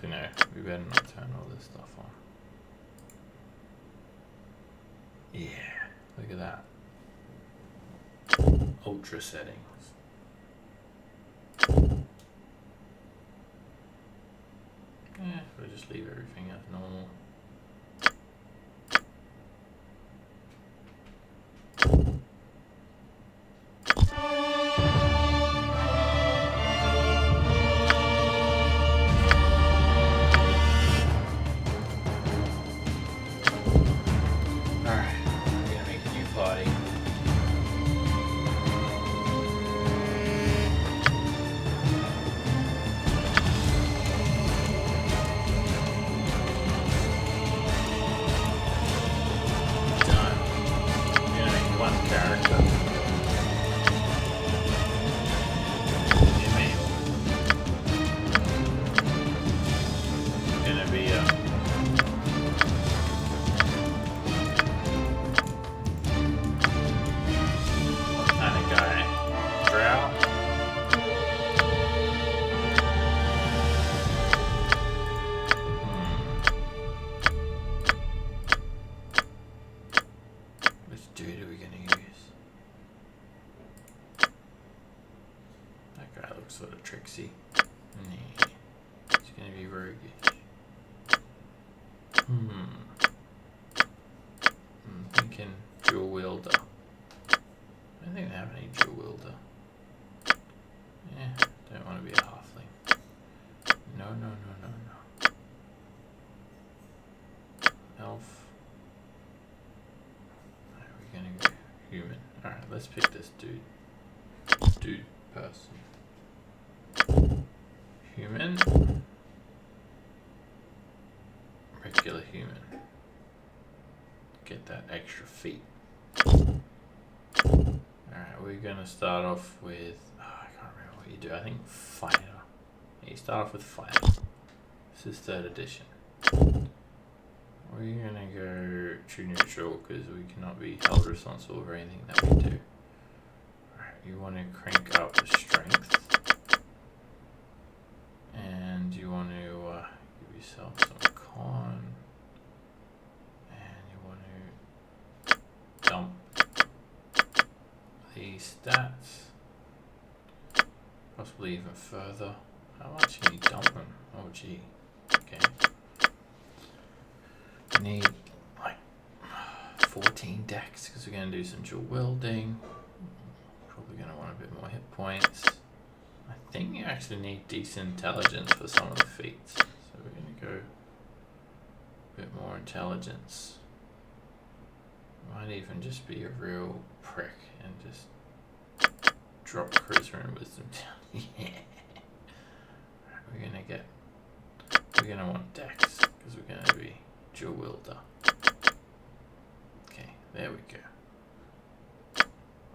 Actually, no. We better not turn all this stuff on. Yeah. Look at that. Ultra settings. Yeah, we'll just leave everything as normal. Alright, we're gonna make a new party. Done. We're gonna make one character. Gonna be what kind of guy? Drow? Which dude are we gonna use? That guy looks sort of tricksy. Nah. He's gonna be roguish. I'm thinking dual wielder. I don't think they have any dual wielder. Yeah, don't want to be a halfling. No. Elf. Alright, we're gonna go human. Alright, let's pick this dude. Dude person. Human. Regular human. Get that extra feet. Alright, we're gonna start off with, I can't remember what you do. I think fighter. Yeah, you start off with fighter. This is 3rd edition. We're gonna go true neutral because we cannot be held responsible for anything that we do. Alright, you want to crank up the strength. And you want to give yourself some con. And you want to dump these stats. Possibly even further. How much can you dump them? Oh gee. Okay. We need like 14 decks because we're going to do some dual wielding. Probably going to want a bit more hit points. I think you actually need decent intelligence for some of the feats. So we're going to go a bit more intelligence. Might even just be a real prick and just drop charisma and wisdom down. Yeah. We're gonna want dex because we're gonna be dual wielder. Okay, there we go.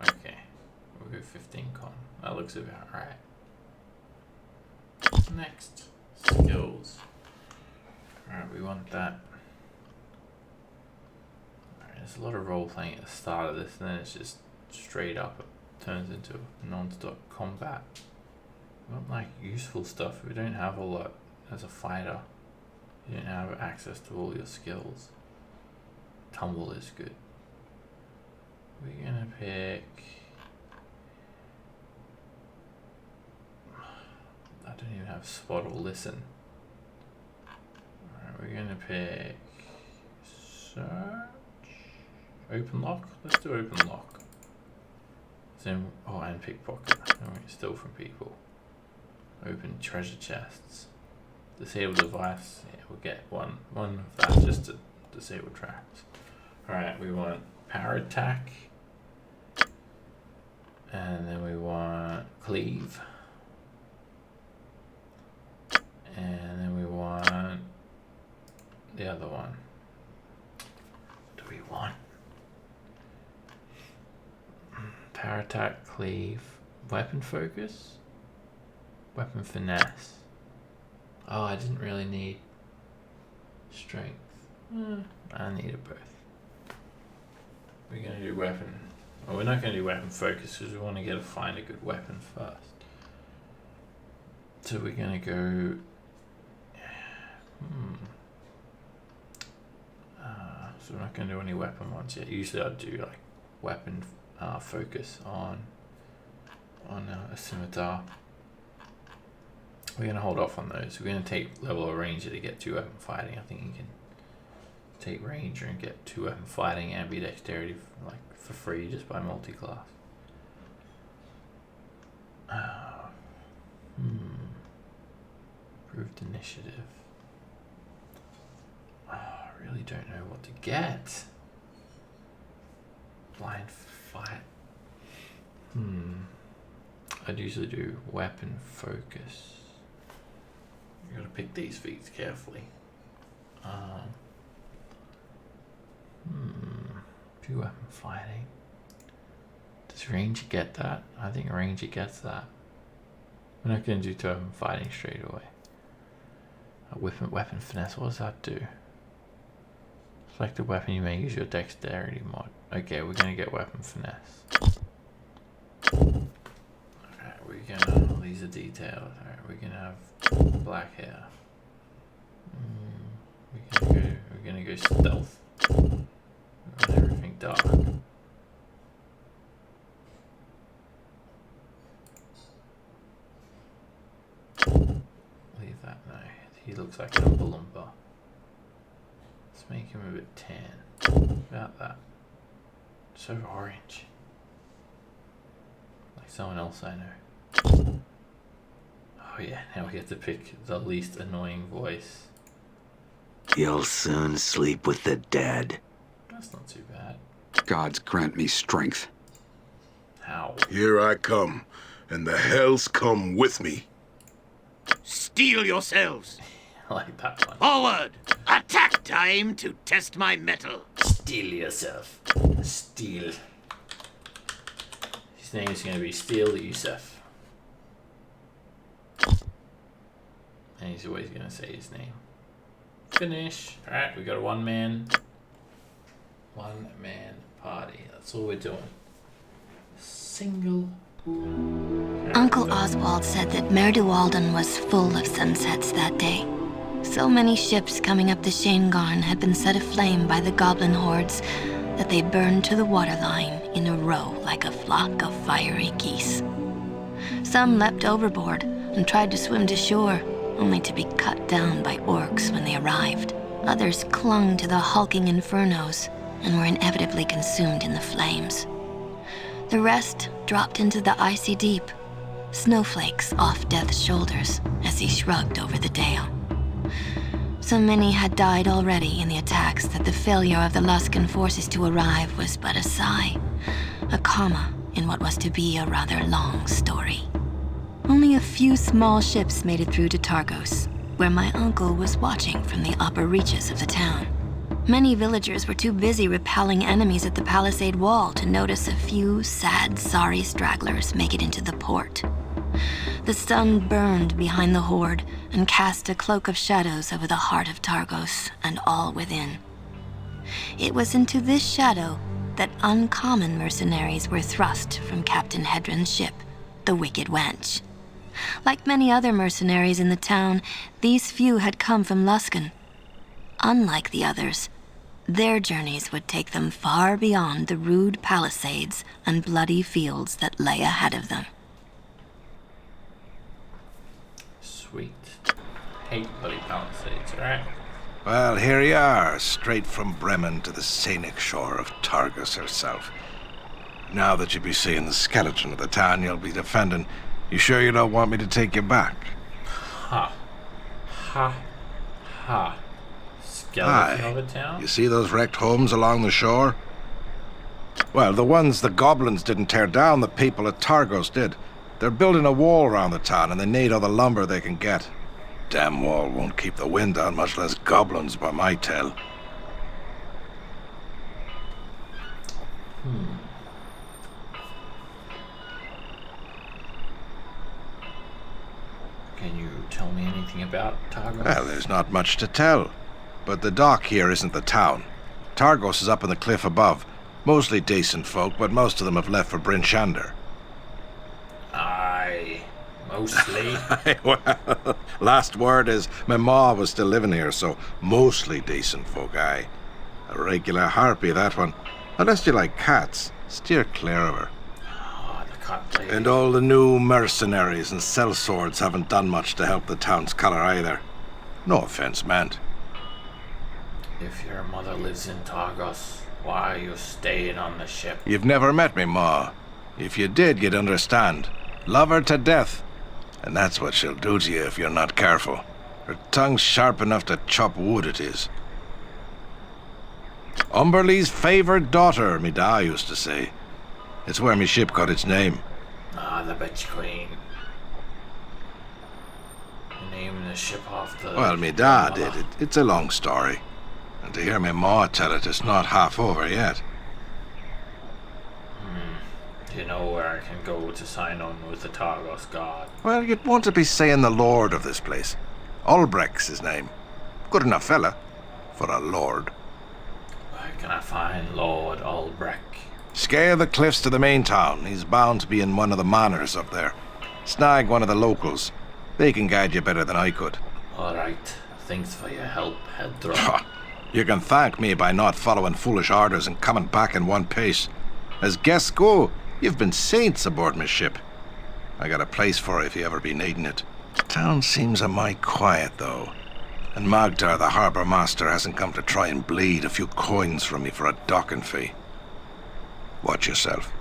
Okay, we'll go 15 con. That looks about right. Next, skills. Alright, we want that. Alright, there's a lot of role playing at the start of this, and then it's just straight up. It turns into non-stop combat. We want like useful stuff. We don't have a lot as a fighter. You don't have access to all your skills. Tumble is good. We're gonna pick. I don't even have spot or listen. Alright, we're gonna pick search. Open lock? Let's do open lock. Then, oh, and pickpocket. And we steal from people. Open treasure chests. Disable device. Yeah, we'll get one of that just to disable traps. Alright, we want power attack. And then we want cleave. And then we want the other one. What do we want? Power attack, cleave, weapon focus, weapon finesse. Oh, I didn't really need strength. I needed both. We're going to do weapon. Well, we're not going to do weapon focus because we want to find a good weapon first. So we're going to go So we're not going to do any weapon ones yet. Usually I'd do like weapon focus on a scimitar. We're going to hold off on those. We're going to take level of ranger to get 2 weapon fighting. I think you can take ranger and get 2 weapon fighting and ambidexterity for free just by multi-class. Improved initiative. I really don't know what to get. Blind fight. I'd usually do weapon focus. You gotta pick these feats carefully. 2 weapon fighting. Does Ranger get that? I think Ranger gets that. We're not gonna do 2 weapon fighting straight away. A weapon finesse, what does that do? Select a weapon, you may use your dexterity mod. Okay, we're gonna get weapon finesse. Alright, these are detailed. Alright, we're gonna have black hair. We're gonna go stealth. We want everything dark. Leave that now. He looks like an Oompa Loompa. Let's make him a bit tan. About that. So orange. Like someone else I know. Oh yeah, now we get to pick the least annoying voice. You'll soon sleep with the dead. That's not too bad. Gods grant me strength. How? Here I come, and the hells come with me. Steel yourselves! I like that one. Forward! Attack time to test my mettle. Steel yourself. Steel. His name is going to be Steel Yusuf. And he's always going to say his name. Finish. Alright, we got a one-man party. That's all we're doing. Single. Uncle Oswald said that Mer de Walden was full of sunsets that day. So many ships coming up the Shangarn had been set aflame by the goblin hordes that they burned to the waterline in a row like a flock of fiery geese. Some leapt overboard and tried to swim to shore, only to be cut down by orcs when they arrived. Others clung to the hulking infernos and were inevitably consumed in the flames. The rest dropped into the icy deep, snowflakes off Death's shoulders as he shrugged over the dale. So many had died already in the attacks that the failure of the Luskan forces to arrive was but a sigh, a comma in what was to be a rather long story. Only a few small ships made it through to Targos, where my uncle was watching from the upper reaches of the town. Many villagers were too busy repelling enemies at the palisade wall to notice a few sad, sorry stragglers make it into the port. The sun burned behind the horde and cast a cloak of shadows over the heart of Targos and all within. It was into this shadow that uncommon mercenaries were thrust from Captain Hedron's ship, the Wicked Wench. Like many other mercenaries in the town, these few had come from Luskan. Unlike the others, their journeys would take them far beyond the rude palisades and bloody fields that lay ahead of them. Sweet. Hate bloody palisades, alright? Well, here you are, straight from Bremen to the scenic shore of Targus herself. Now that you'll be seeing the skeleton of the town you'll be defending, you sure you don't want me to take you back? Ha. Ha. Ha. Skeleton of a town? You see those wrecked homes along the shore? Well, the ones the goblins didn't tear down, the people at Targos did. They're building a wall around the town and they need all the lumber they can get. Damn wall won't keep the wind out, much less goblins, by my tell. Can you tell me anything about Targos? Well, there's not much to tell. But the dock here isn't the town. Targos is up in the cliff above. Mostly decent folk, but most of them have left for Bryn Shander. Aye, mostly. Well, last word is my ma was still living here, so mostly decent folk, aye. A regular harpy, that one. Unless you like cats, steer clear of her. Oh, the cat lady. And all the new mercenaries and sellswords haven't done much to help the town's colour either. No offence meant. If your mother lives in Targos, why are you staying on the ship? You've never met me, Ma. If you did, you'd understand. Love her to death. And that's what she'll do to you if you're not careful. Her tongue's sharp enough to chop wood, it is. Umberlee's favoured daughter, me da used to say. It's where me ship got its name. Ah, the bitch queen. Naming the ship after... Well, me da did. It's a long story. And to hear me ma tell it, it's not half over yet. Do you know where I can go to sign on with the Targos god? Well, you'd want to be saying the lord of this place. Ulbrecht's his name. Good enough fella for a lord. Where can I find Lord Ulbrecht? Scale the cliffs to the main town. He's bound to be in one of the manors up there. Snag one of the locals. They can guide you better than I could. Alright, thanks for your help, Hedron. You can thank me by not following foolish orders and coming back in one piece. As guests go, you've been saints aboard my ship. I got a place for you if you ever be needing it. Town seems a mite quiet, though. And Magdar, the harbour master, hasn't come to try and bleed a few coins from me for a docking fee. Watch yourself.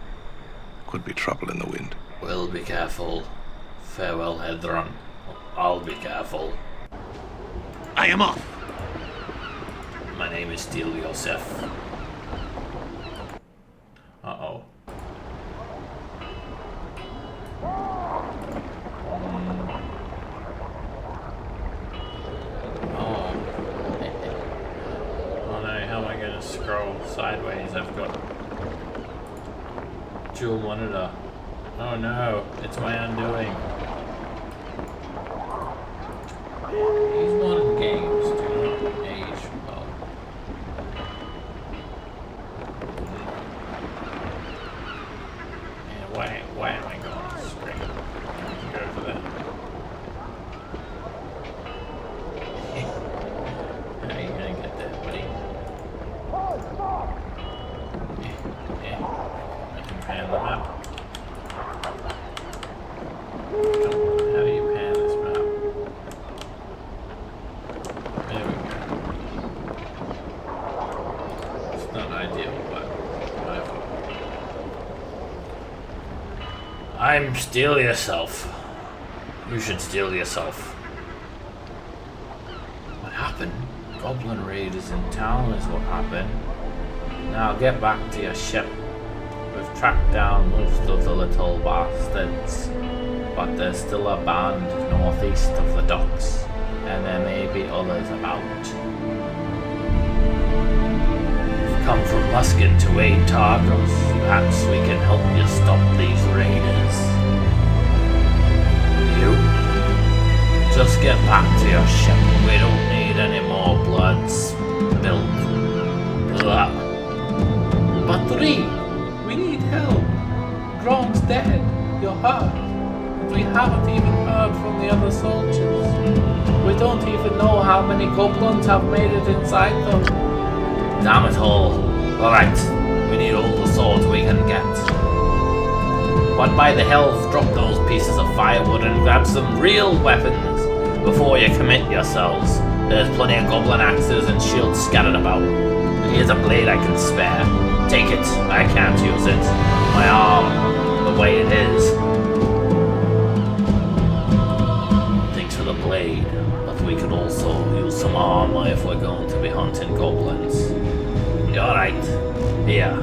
Could be trouble in the wind. We'll be careful. Farewell, Hedron. I'll be careful. I am off. My name is Steele Yosef. Uh-oh. Oh no, how am I gonna scroll sideways? I've got dual monitor. Oh no, it's my undoing. These modern games do not age well. Yeah, why am I going off the screen? I can go to that. How are you gonna get there, buddy? Yeah, I can pan the map. How do you pan this map? There we go. It's not ideal, but whatever. I'm steal yourself. You should steal yourself. What happened? Goblin raiders in town is what happened. Now get back to your ship. We've tracked down most of the little bastards, but there's still a band northeast of the docks, and there may be others about. We've come from Muskin to aid Targos. Perhaps we can help you stop these raiders. You? Just get back to your ship. We don't need any more blood spilled. But Three, we need help. Grom's dead. You're hurt. And we haven't even heard from the other soldiers. We don't even know how many goblins have made it inside them. Damn it all. Alright, we need all the swords we can get. But by the hells, drop those pieces of firewood and grab some real weapons before you commit yourselves. There's plenty of goblin axes and shields scattered about. And here's a blade I can spare. Take it. I can't use it. My arm, the way it is. Thanks for the blade, but we could also use some armor if we're going to be hunting goblins. You're right. Here,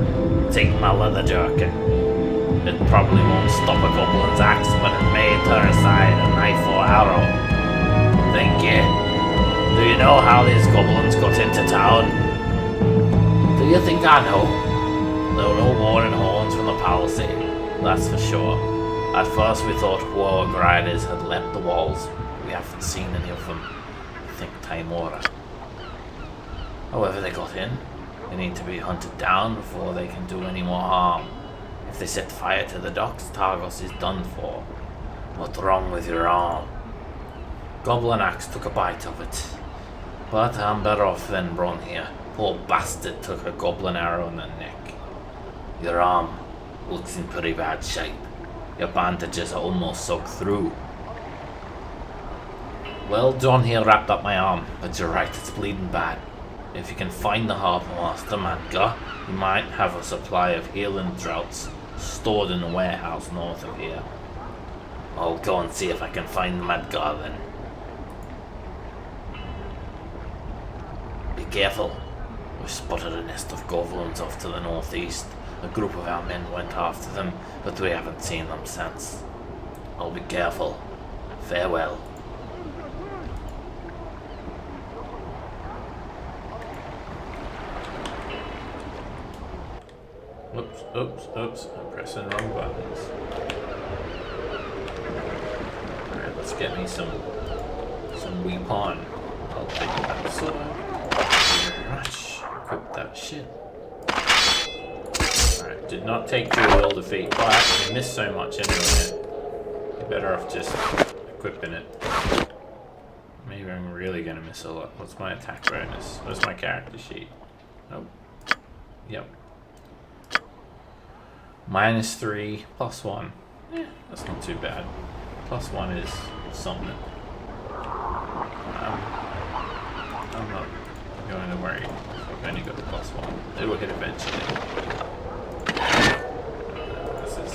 take my leather jerkin. It probably won't stop a goblin's axe, but it may turn aside a knife or arrow. Thank you. Do you know how these goblins got into town? Do you think I know? There were no warning horns from the palisade, that's for sure. At first we thought warg riders had leapt the walls. We haven't seen any of them. I think Timora. However they got in, they need to be hunted down before they can do any more harm. If they set fire to the docks, Targos is done for. What's wrong with your arm? Goblin Axe took a bite of it. But I'm better off than Bron here. Poor bastard took a goblin arrow in the neck. Your arm looks in pretty bad shape. Your bandages are almost soaked through. Well done here, wrapped up my arm, but you're right, it's bleeding bad. If you can find the harbour master, Madgar, you might have a supply of healing draughts stored in a warehouse north of here. I'll go and see if I can find Madgar then. Be careful. We spotted a nest of goblins off to the northeast. A group of our men went after them, but we haven't seen them since. I'll be careful. Farewell. Oops. I'm pressing wrong buttons. Alright, let's get me some weapon. I'll take that sword. Very much. Equip that shit. Alright, did not take too well defeat. Oh, I actually missed so much anyway. You're better off just equipping it. Maybe I'm really gonna miss a lot. What's my attack bonus? Where's my character sheet? Nope. Yep. -3, +1. Yeah, that's not too bad. +1 is something. I'm not going to worry. I've only got the +1. It'll hit eventually. This is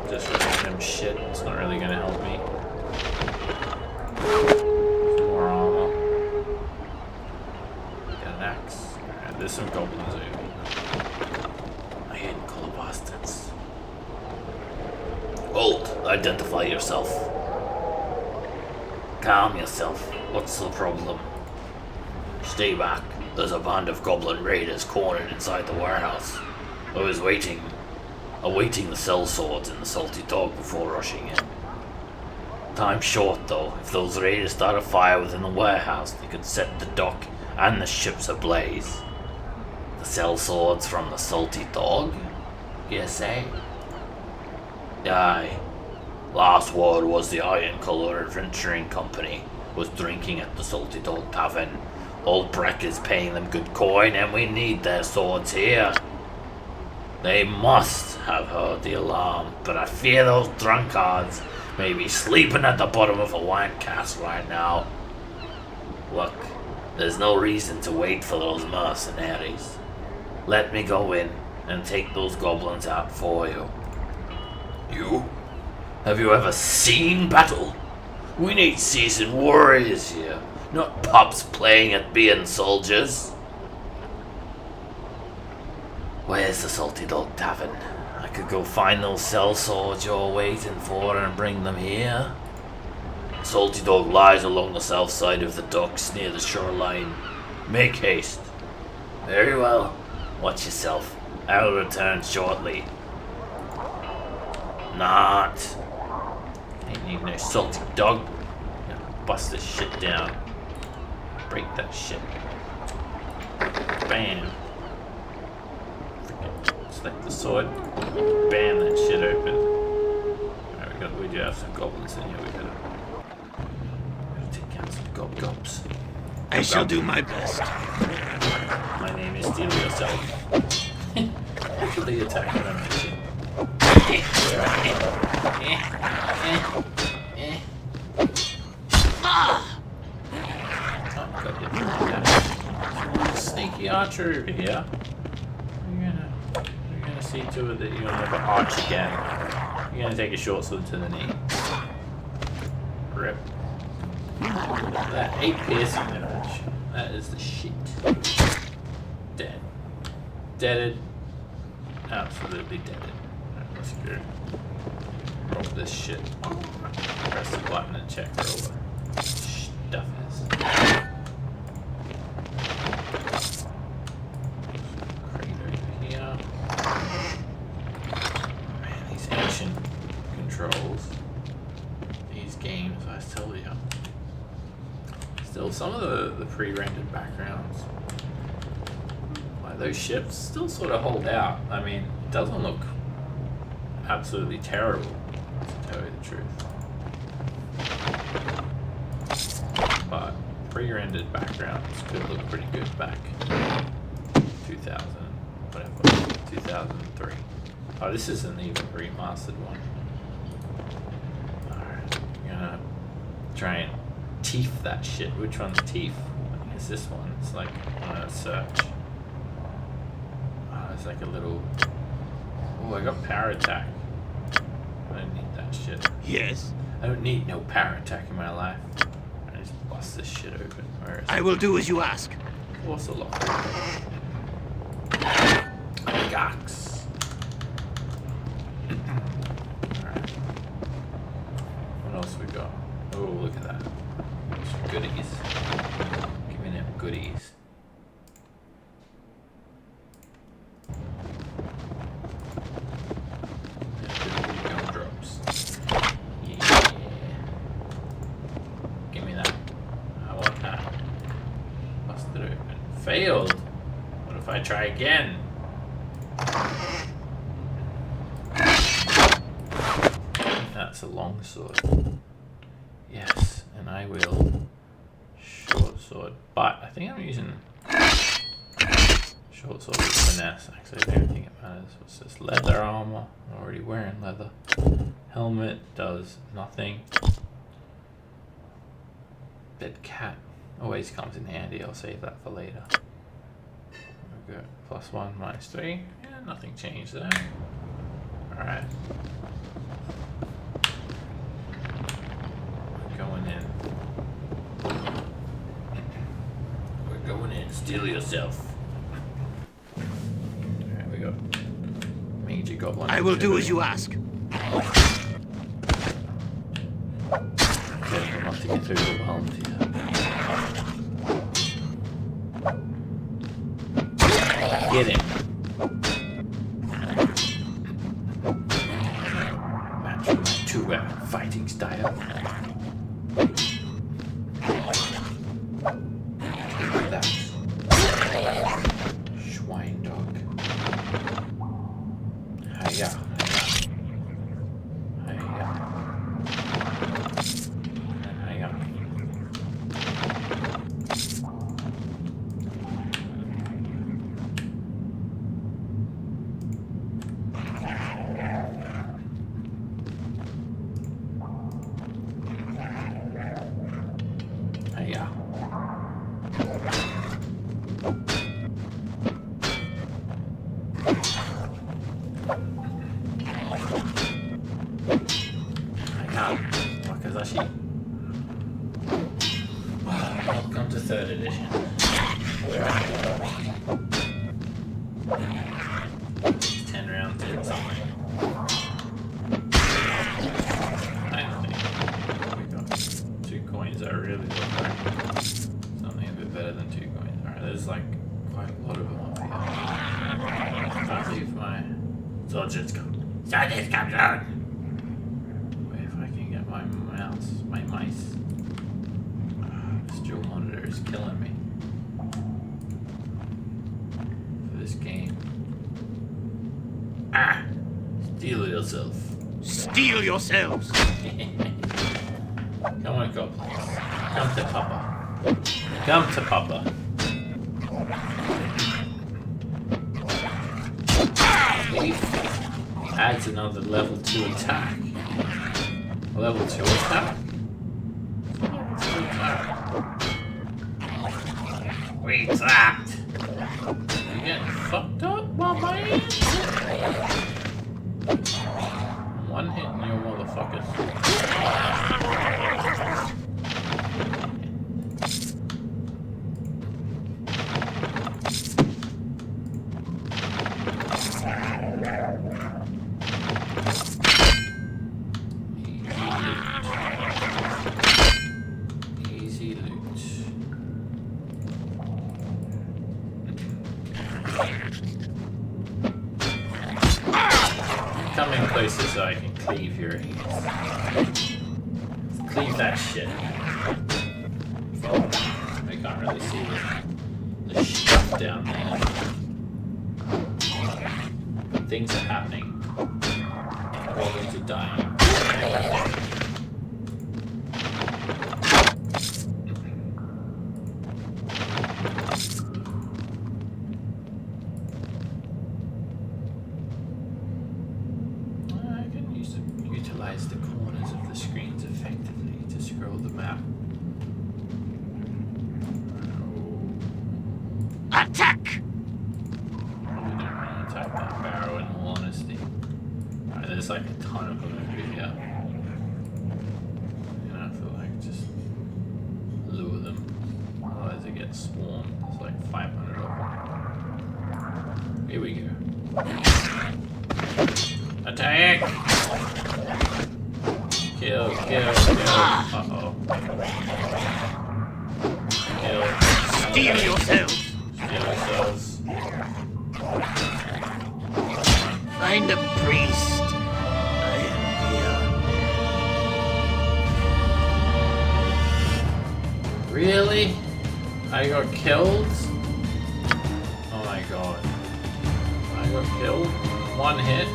just random shit. It's not really going to help me. More armor. Get an axe. Alright, there's some goblins over here. Bastards. Halt! Identify yourself. Calm yourself. What's the problem? Stay back. There's a band of goblin raiders cornered inside the warehouse. I was awaiting the cell swords and the salty dog before rushing in. Time's short though. If those raiders start a fire within the warehouse, they could set the dock and the ships ablaze. The cell swords from the salty dog? Yes, eh? Aye. Last word was the Iron Colour Adventuring Company was drinking at the Salty Dog Tavern. Old Breck is paying them good coin and we need their swords here. They must have heard the alarm, but I fear those drunkards may be sleeping at the bottom of a wine cask right now. Look, there's no reason to wait for those mercenaries. Let me go in and take those goblins out for you. You? Have you ever seen battle? We need seasoned warriors here, not pups playing at being soldiers. Where's the Salty Dog Tavern? I could go find those cell swords you're waiting for and bring them here. Salty Dog lies along the south side of the docks near the shoreline. Make haste. Very well. Watch yourself. I'll return shortly. Not. Ain't need no salty dog. Bust this shit down. Break that shit. Bam. Select the sword. Bam that shit open. Alright, we do have some goblins in here. We gotta take out some gobs. I shall do my best. My name is Steal Yourself. Actually attack when I'm missing. Oh, got you. Sneaky archer over here. You're gonna see to it that you'll never arch again. You're gonna take a short sword to the knee. Rip. That 8 piercing damage. That is the shit. Dead. Deaded. Absolutely deaded. Alright, let's go. Roll this shit. Press the button and check where all the stuff is. Crate over here. Man, these ancient controls. These games, I tell you. Still, some of the pre-rendered backgrounds, like those ships, still sort of hold out. I mean, it doesn't look absolutely terrible, to tell you the truth. But pre-rendered backgrounds could look pretty good back 2000, whatever, 2003. Oh, this isn't even a remastered one. Alright, I'm gonna try and teeth that shit. Which one's teeth? I think it's this one. It's like, I'm gonna search. Oh, it's like a little... Oh, I got power attack. I don't need that shit. Yes? I don't need no power attack in my life. I just bust this shit open. Where is I it? will do as you ask. What's the lock? Gox. Alright. What else we got? Oh, look at that. Some goodies. Give me them goodies. Gumdrops. Yeah. Give me that. I want that. Bust it open. Failed. What if I try again? That's a long sword. Yes, and I will short sword. But I think I'm using short sword with finesse. Actually, I don't think it matters. What's this? Leather armor. I'm already wearing leather. Helmet does nothing. Bed cat always comes in handy. I'll save that for later. We've got +1, -3. Yeah, nothing changed there. Alright. We're going in. We're going in. Steal yourself. Alright, we got Major Goblin. I will do as you ask. Okay, I'm not to get overwhelmed here. Get him. Match my two-weapon fighting style. Like that. Swine dog. Hiya. Hiya. Hiya. Hiya. Wakazashi. Welcome to 3rd edition. It's 10 rounds in somewhere. I don't think we got 2 coins. I really look like something a bit better than 2 coins. Alright, there's like quite a lot of them up here. Can't leave my soldiers come. Soldiers come down! Wait, if I can get my mouse, my mice. This dual monitor is killing me. For this game. Ah! Steal yourself. Steal yourselves. Come on, goblins. Come to Papa. Come to Papa. Adds another level 2 attack. Level 2 attack? Level 2 attack. We trapped. You getting fucked up, Bobby? One hit and you motherfuckers. Easy loot. Come in closer so I can cleave your ears. Cleave that shit. I can't really see the stuff down there. But things are happening. Goblins are dying. utilize the corners of the screens effectively to scroll the map. Attack! Probably don't want to attack that barrow in all honesty. Alright, there's like a ton of them over here. And I feel like just lure them. Otherwise they get swarmed. There's like 500 of them. Here we go. Attack! Kill, kill, kill. Uh-oh. Kill. Steal yourselves! Steal yourselves. Find a priest. I am here. Really? I got killed? Oh my god. I got killed? One hit?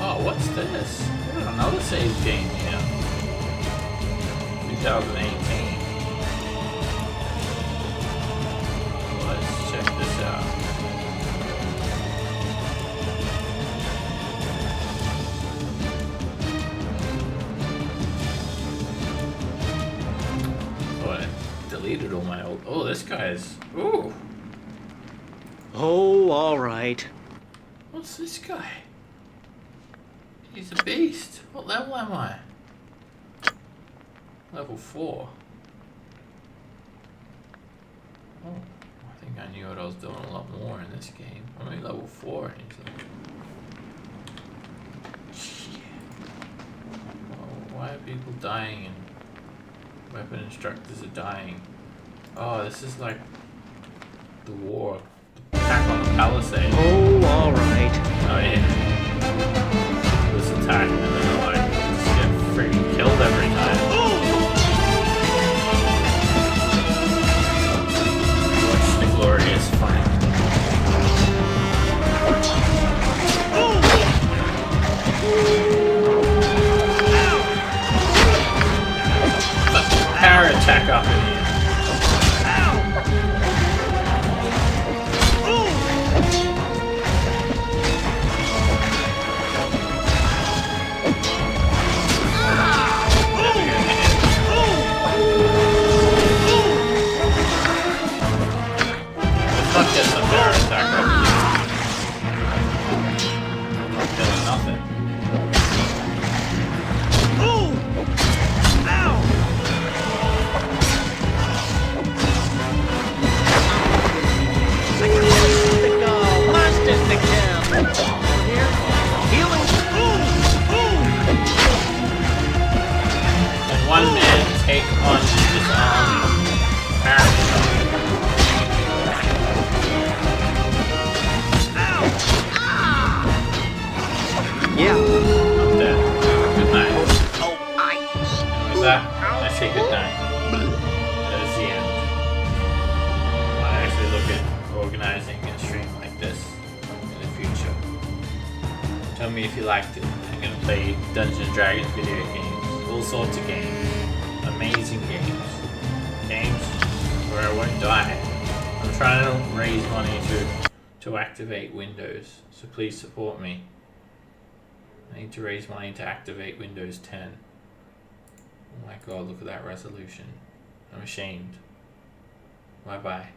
Oh, what's this? We got another save game here. 2018. Let's check this out. Oh, I deleted all my old... Oh, this guy's... Ooh! Oh, all right. What's this guy? He's a beast. What level am I? Level 4. Oh, I think I knew what I was doing a lot more in this game. I'm only level 4 and he's like... Shit. Oh, why are people dying and weapon instructors are dying? Oh, this is like the war. The attack on the palisade. Oh, all right. Oh yeah. This attack and then they're like just get freaking killed every time. Watch the glorious fight. Power attack up in here. Not get the power attack up. Not killing nothing. And one man take on this army. Apparently not. Yeah. I'm dead. Good night. And with that, I say good night. That is the end. I actually look at organizing a stream like this in the future. Tell me if you liked it. I'm gonna play Dungeons and Dragons video games, all sorts of games, amazing games, games where I won't die. I'm trying to raise money to activate Windows, so please support me. I need to raise money to activate Windows 10. Oh my god, look at that resolution. I'm ashamed. Bye bye.